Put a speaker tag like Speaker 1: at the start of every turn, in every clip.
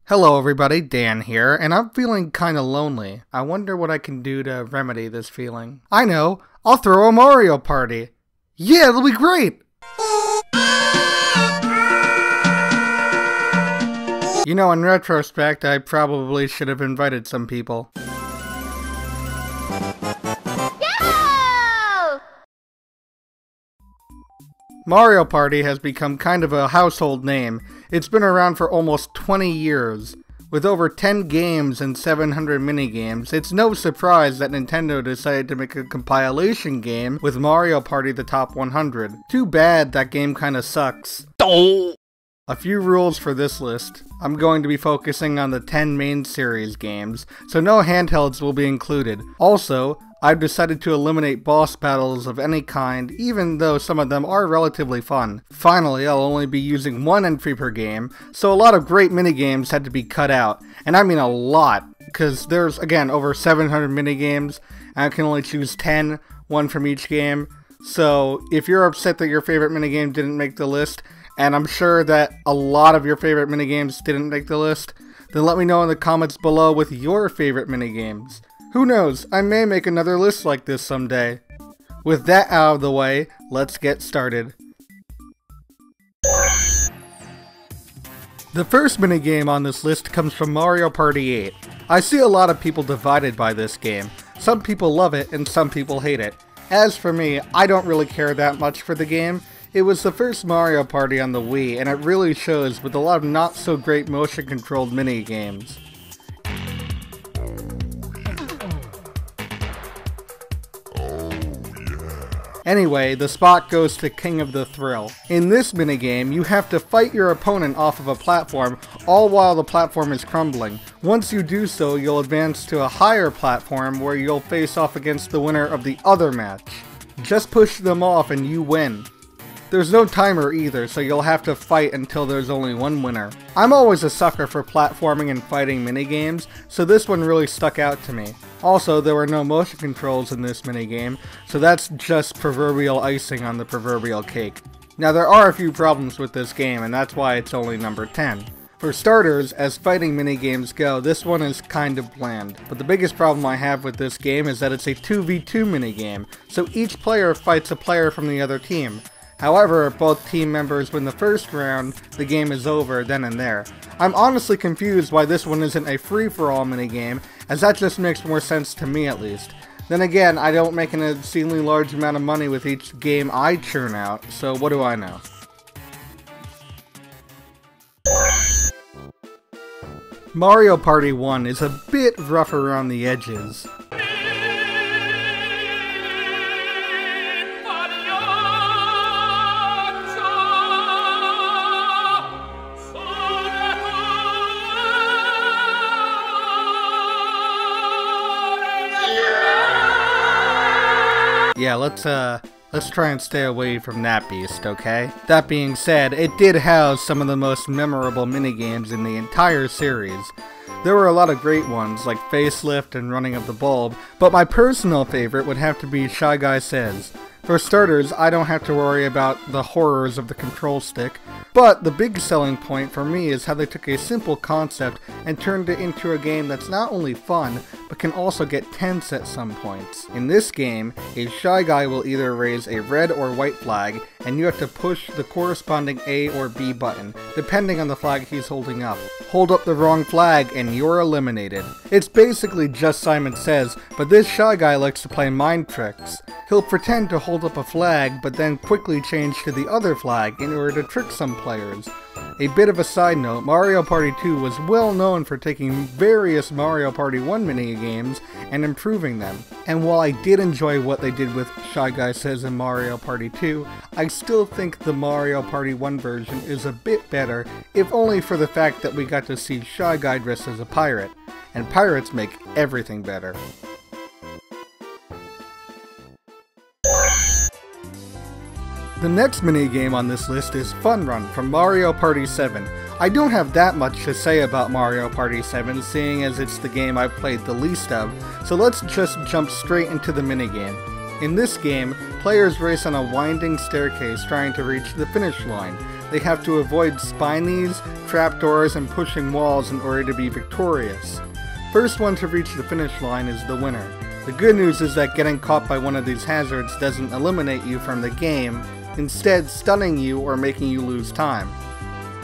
Speaker 1: Hello everybody, Dan here, and I'm feeling kinda lonely. I wonder what I can do to remedy this feeling. I know! I'll throw a Mario Party! Yeah, it'll be great! You know, in retrospect, I probably should have invited some people. Mario Party has become kind of a household name. It's been around for almost 20 years. With over 10 games and 700 minigames, it's no surprise that Nintendo decided to make a compilation game with Mario Party the Top 100. Too bad that game kinda sucks. A few rules for this list. I'm going to be focusing on the 10 main series games, so no handhelds will be included. Also, I've decided to eliminate boss battles of any kind, even though some of them are relatively fun. Finally, I'll only be using one entry per game, so a lot of great minigames had to be cut out. And I mean a lot, because there's, again, over 700 minigames, and I can only choose 10, one from each game. So, if you're upset that your favorite minigame didn't make the list, and I'm sure that a lot of your favorite minigames didn't make the list, then let me know in the comments below with your favorite minigames. Who knows, I may make another list like this someday. With that out of the way, let's get started. The first minigame on this list comes from Mario Party 8. I see a lot of people divided by this game. Some people love it and some people hate it. As for me, I don't really care that much for the game. It was the first Mario Party on the Wii, and it really shows with a lot of not so great motion controlled minigames. Anyway, the spot goes to King of the Thrill. In this minigame, you have to fight your opponent off of a platform, all while the platform is crumbling. Once you do so, you'll advance to a higher platform where you'll face off against the winner of the other match. Just push them off and you win. There's no timer either, so you'll have to fight until there's only one winner. I'm always a sucker for platforming and fighting minigames, so this one really stuck out to me. Also, there were no motion controls in this minigame, so that's just proverbial icing on the proverbial cake. Now there are a few problems with this game, and that's why it's only number 10. For starters, as fighting minigames go, this one is kind of bland. But the biggest problem I have with this game is that it's a 2v2 minigame, so each player fights a player from the other team. However, if both team members win the first round, the game is over then and there. I'm honestly confused why this one isn't a free-for-all minigame, as that just makes more sense to me at least. Then again, I don't make an obscenely large amount of money with each game I churn out, so what do I know? Mario Party 1 is a bit rough around the edges. Yeah, let's try and stay away from that beast, okay? That being said, it did house some of the most memorable minigames in the entire series. There were a lot of great ones, like Facelift and Running of the Bulb, but my personal favorite would have to be Shy Guy Says. For starters, I don't have to worry about the horrors of the control stick, but the big selling point for me is how they took a simple concept and turned it into a game that's not only fun, but can also get tense at some points. In this game, a Shy Guy will either raise a red or white flag, and you have to push the corresponding A or B button, depending on the flag he's holding up. Hold up the wrong flag and you're eliminated. It's basically just Simon Says, but this Shy Guy likes to play mind tricks. He'll pretend to hold up a flag, but then quickly change to the other flag in order to trick some players. A bit of a side note, Mario Party 2 was well known for taking various Mario Party 1 minigames and improving them. And while I did enjoy what they did with Shy Guy Says in Mario Party 2, I still think the Mario Party 1 version is a bit better, if only for the fact that we got to see Shy Guy dressed as a pirate. And pirates make everything better. The next minigame on this list is Fun Run from Mario Party 7. I don't have that much to say about Mario Party 7, seeing as it's the game I've played the least of, so let's just jump straight into the minigame. In this game, players race on a winding staircase trying to reach the finish line. They have to avoid spinies, trapdoors, and pushing walls in order to be victorious. First one to reach the finish line is the winner. The good news is that getting caught by one of these hazards doesn't eliminate you from the game, instead stunning you or making you lose time.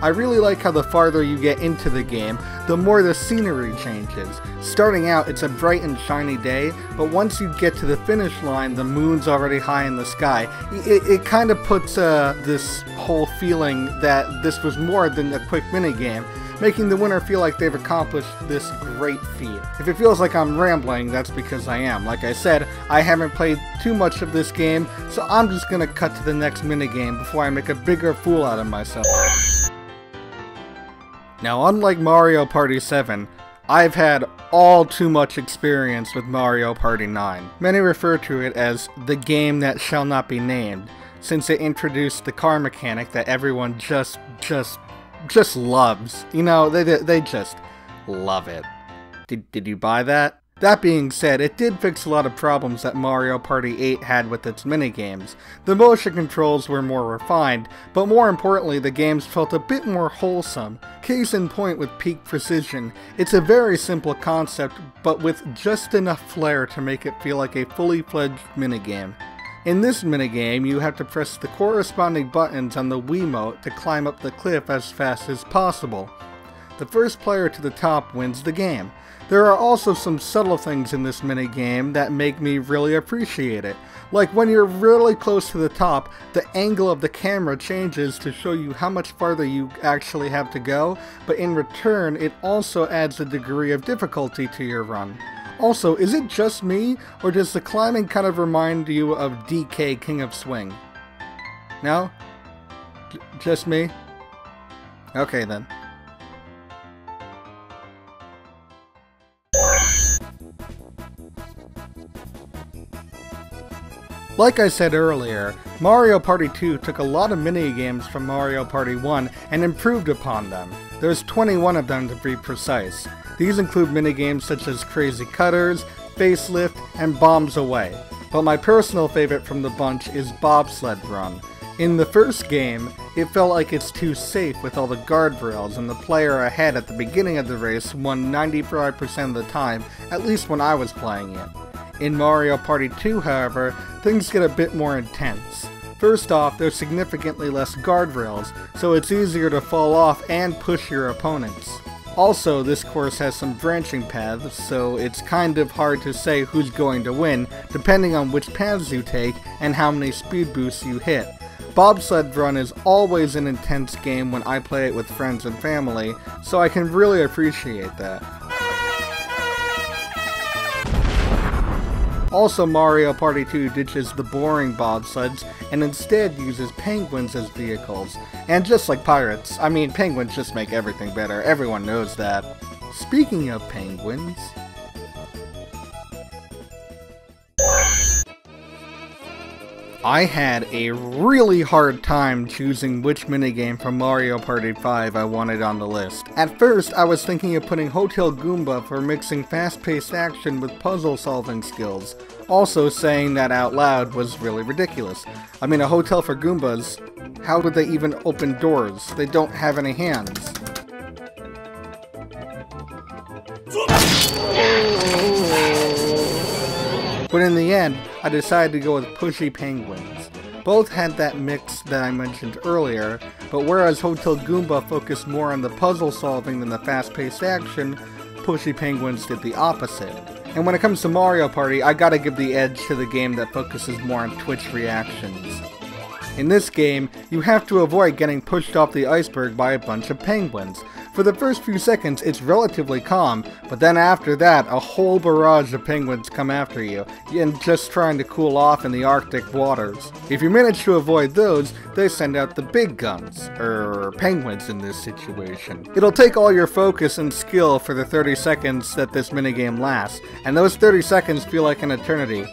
Speaker 1: I really like how the farther you get into the game, the more the scenery changes. Starting out, it's a bright and shiny day, but once you get to the finish line, the moon's already high in the sky. It kind of puts this whole feeling that this was more than a quick minigame, making the winner feel like they've accomplished this great feat. If it feels like I'm rambling, that's because I am. Like I said, I haven't played too much of this game, so I'm just gonna cut to the next minigame before I make a bigger fool out of myself. Now, unlike Mario Party 7, I've had all too much experience with Mario Party 9. Many refer to it as the game that shall not be named, since it introduced the car mechanic that everyone just loves. You know, they just love it. Did you buy that? That being said, it did fix a lot of problems that Mario Party 8 had with its minigames. The motion controls were more refined, but more importantly, the games felt a bit more wholesome. Case in point with Peak Precision, it's a very simple concept, but with just enough flair to make it feel like a fully fledged minigame. In this minigame, you have to press the corresponding buttons on the Wiimote to climb up the cliff as fast as possible. The first player to the top wins the game. There are also some subtle things in this minigame that make me really appreciate it. Like when you're really close to the top, the angle of the camera changes to show you how much farther you actually have to go, but in return, it also adds a degree of difficulty to your run. Also, is it just me, or does the climbing kind of remind you of DK King of Swing? No? Just me? Okay then. Like I said earlier, Mario Party 2 took a lot of minigames from Mario Party 1 and improved upon them. There's 21 of them to be precise. These include minigames such as Crazy Cutters, Facelift, and Bombs Away. But my personal favorite from the bunch is Bobsled Run. In the first game, it felt like it's too safe with all the guardrails, and the player ahead at the beginning of the race won 95% of the time, at least when I was playing it. In Mario Party 2, however, things get a bit more intense. First off, there's significantly less guardrails, so it's easier to fall off and push your opponents. Also, this course has some branching paths, so it's kind of hard to say who's going to win, depending on which paths you take and how many speed boosts you hit. Bobsled Run is always an intense game when I play it with friends and family, so I can really appreciate that. Also, Mario Party 2 ditches the boring bobsleds and instead uses penguins as vehicles. And just like pirates, I mean, penguins just make everything better, everyone knows that. Speaking of penguins... I had a really hard time choosing which minigame from Mario Party 5 I wanted on the list. At first, I was thinking of putting Hotel Goomba for mixing fast-paced action with puzzle-solving skills. Also, saying that out loud was really ridiculous. I mean, a hotel for Goombas, how would they even open doors? They don't have any hands. But in the end, I decided to go with Pushy Penguins. Both had that mix that I mentioned earlier, but whereas Hotel Goomba focused more on the puzzle solving than the fast-paced action, Pushy Penguins did the opposite. And when it comes to Mario Party, I gotta give the edge to the game that focuses more on Twitch reactions. In this game, you have to avoid getting pushed off the iceberg by a bunch of penguins. For the first few seconds, it's relatively calm, but then after that, a whole barrage of penguins come after you, and just trying to cool off in the Arctic waters. If you manage to avoid those, they send out the big guns, penguins in this situation. It'll take all your focus and skill for the 30 seconds that this minigame lasts, and those 30 seconds feel like an eternity.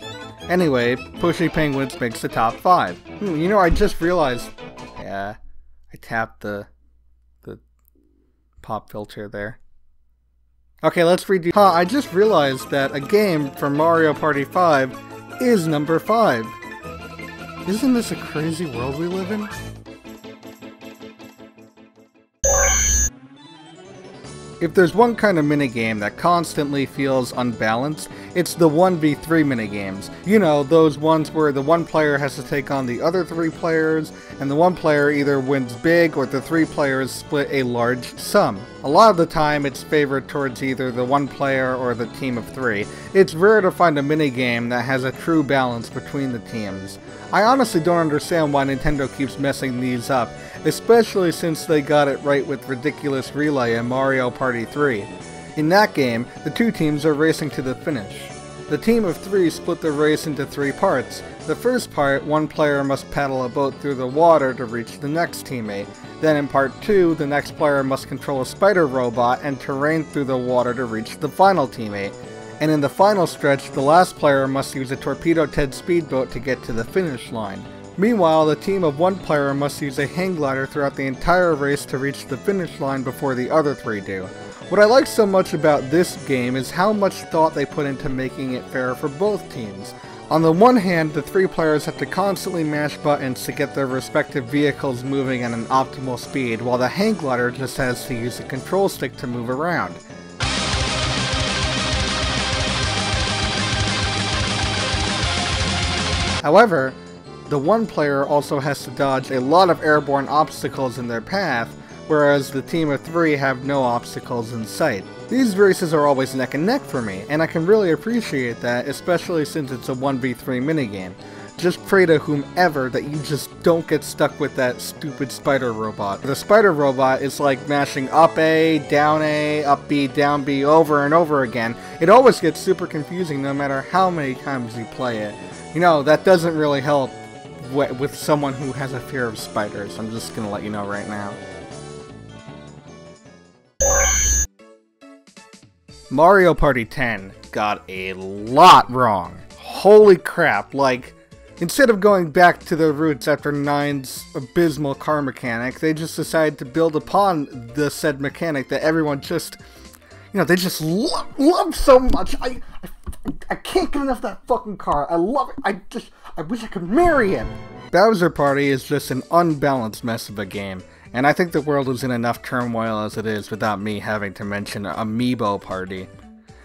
Speaker 1: Anyway, Pushy Penguins makes the top 5. You know, I just realized... Yeah, I tapped the pop filter there. Okay, let's redo... I just realized that a game from Mario Party 5 is number 5. Isn't this a crazy world we live in? If there's one kind of minigame that constantly feels unbalanced, it's the 1v3 minigames. You know, those ones where the one player has to take on the other 3 players, and the one player either wins big or the 3 players split a large sum. A lot of the time it's favored towards either the one player or the team of 3. It's rare to find a minigame that has a true balance between the teams. I honestly don't understand why Nintendo keeps messing these up, especially since they got it right with Ridiculous Relay in Mario Party 3. In that game, the 2 teams are racing to the finish. The team of 3 split the race into 3 parts. The first part, one player must paddle a boat through the water to reach the next teammate. Then in part 2, the next player must control a spider robot and terrain through the water to reach the final teammate. And in the final stretch, the last player must use a Torpedo Ted speedboat to get to the finish line. Meanwhile, the team of 1 player must use a hang glider throughout the entire race to reach the finish line before the other 3 do. What I like so much about this game is how much thought they put into making it fair for both teams. On the one hand, the 3 players have to constantly mash buttons to get their respective vehicles moving at an optimal speed, while the hang glider just has to use a control stick to move around. However, the one player also has to dodge a lot of airborne obstacles in their path, whereas the team of 3 have no obstacles in sight. These races are always neck and neck for me, and I can really appreciate that, especially since it's a 1v3 minigame. Just pray to whomever that you just don't get stuck with that stupid spider robot. The spider robot is like mashing up A, up B, down B over and over again. It always gets super confusing no matter how many times you play it. You know, that doesn't really help with someone who has a fear of spiders. I'm just gonna let you know right now. Mario Party 10 got a lot wrong. Holy crap, like, instead of going back to their roots after 9's abysmal car mechanic, they just decided to build upon the said mechanic that everyone just, you know, they just love so much. I can't get enough of that fucking car. I love it. I wish I could marry him. Bowser Party is just an unbalanced mess of a game, and I think the world is in enough turmoil as it is without me having to mention Amiibo Party.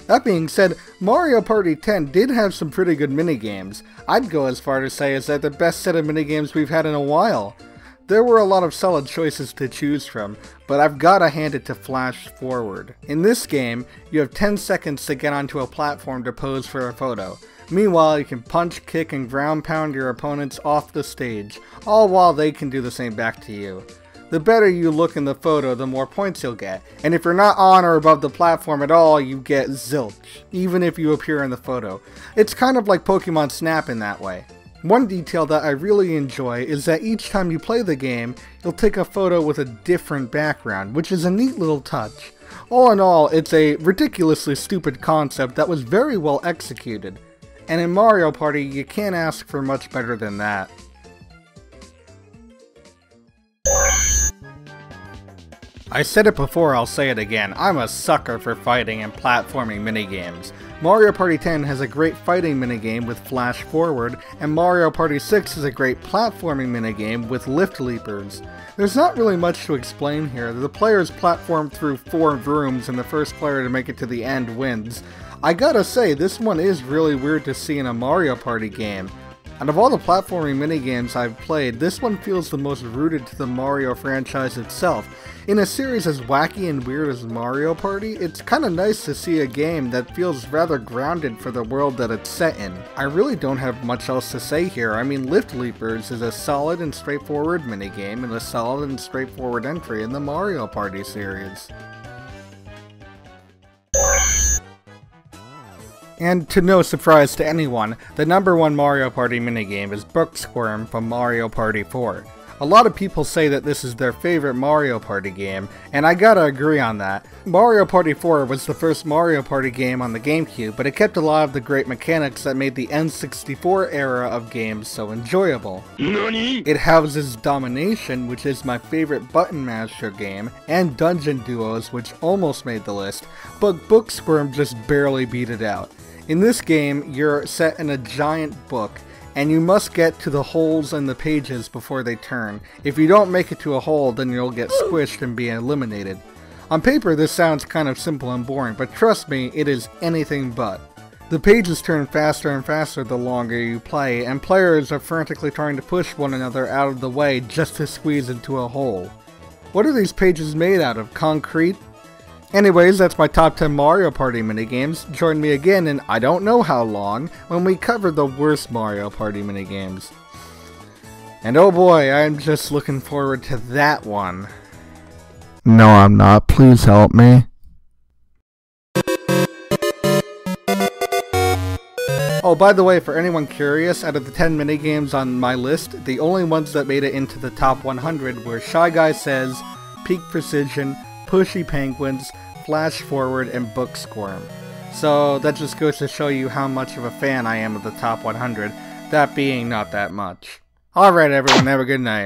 Speaker 1: That being said, Mario Party 10 did have some pretty good minigames. I'd go as far to say it's the best set of minigames we've had in a while. There were a lot of solid choices to choose from, but I've gotta hand it to Flash Forward. In this game, you have 10 seconds to get onto a platform to pose for a photo. Meanwhile, you can punch, kick, and ground pound your opponents off the stage, all while they can do the same back to you. The better you look in the photo, the more points you'll get, and if you're not on or above the platform at all, you get zilch, even if you appear in the photo. It's kind of like Pokemon Snap in that way. One detail that I really enjoy is that each time you play the game, you'll take a photo with a different background, which is a neat little touch. All in all, it's a ridiculously stupid concept that was very well executed. And in Mario Party, you can't ask for much better than that. I said it before, I'll say it again, I'm a sucker for fighting and platforming minigames. Mario Party 10 has a great fighting minigame with Flash Forward, and Mario Party 6 is a great platforming minigame with Lift Leapers. There's not really much to explain here. The players platform through 4 rooms and the first player to make it to the end wins. I gotta say, this one is really weird to see in a Mario Party game. Out of all the platforming minigames I've played, this one feels the most rooted to the Mario franchise itself. In a series as wacky and weird as Mario Party, it's kinda nice to see a game that feels rather grounded for the world that it's set in. I really don't have much else to say here. I mean, Lift Leapers is a solid and straightforward minigame and a solid and straightforward entry in the Mario Party series. And to no surprise to anyone, the #1 Mario Party minigame is Book Squirm from Mario Party 4. A lot of people say that this is their favorite Mario Party game, and I gotta agree on that. Mario Party 4 was the first Mario Party game on the GameCube, but it kept a lot of the great mechanics that made the N64 era of games so enjoyable. NANI? It houses Domination, which is my favorite button masher game, and Dungeon Duos, which almost made the list, but Book Squirm just barely beat it out. In this game, you're set in a giant book, and you must get to the holes in the pages before they turn. If you don't make it to a hole, then you'll get squished and be eliminated. On paper, this sounds kind of simple and boring, but trust me, it is anything but. The pages turn faster and faster the longer you play, and players are frantically trying to push one another out of the way just to squeeze into a hole. What are these pages made out of? Concrete? Anyways, that's my top 10 Mario Party minigames. Join me again in I don't know how long when we cover the worst Mario Party minigames. And oh boy, I'm just looking forward to that one. No, I'm not. Please help me. Oh, by the way, for anyone curious, out of the 10 minigames on my list, the only ones that made it into the top 100 were Shy Guy Says, Peak Precision, Pushy Penguins, Flash Forward, and Book Squirm. So that just goes to show you how much of a fan I am of the top 100, that being not that much. Alright everyone, have a good night.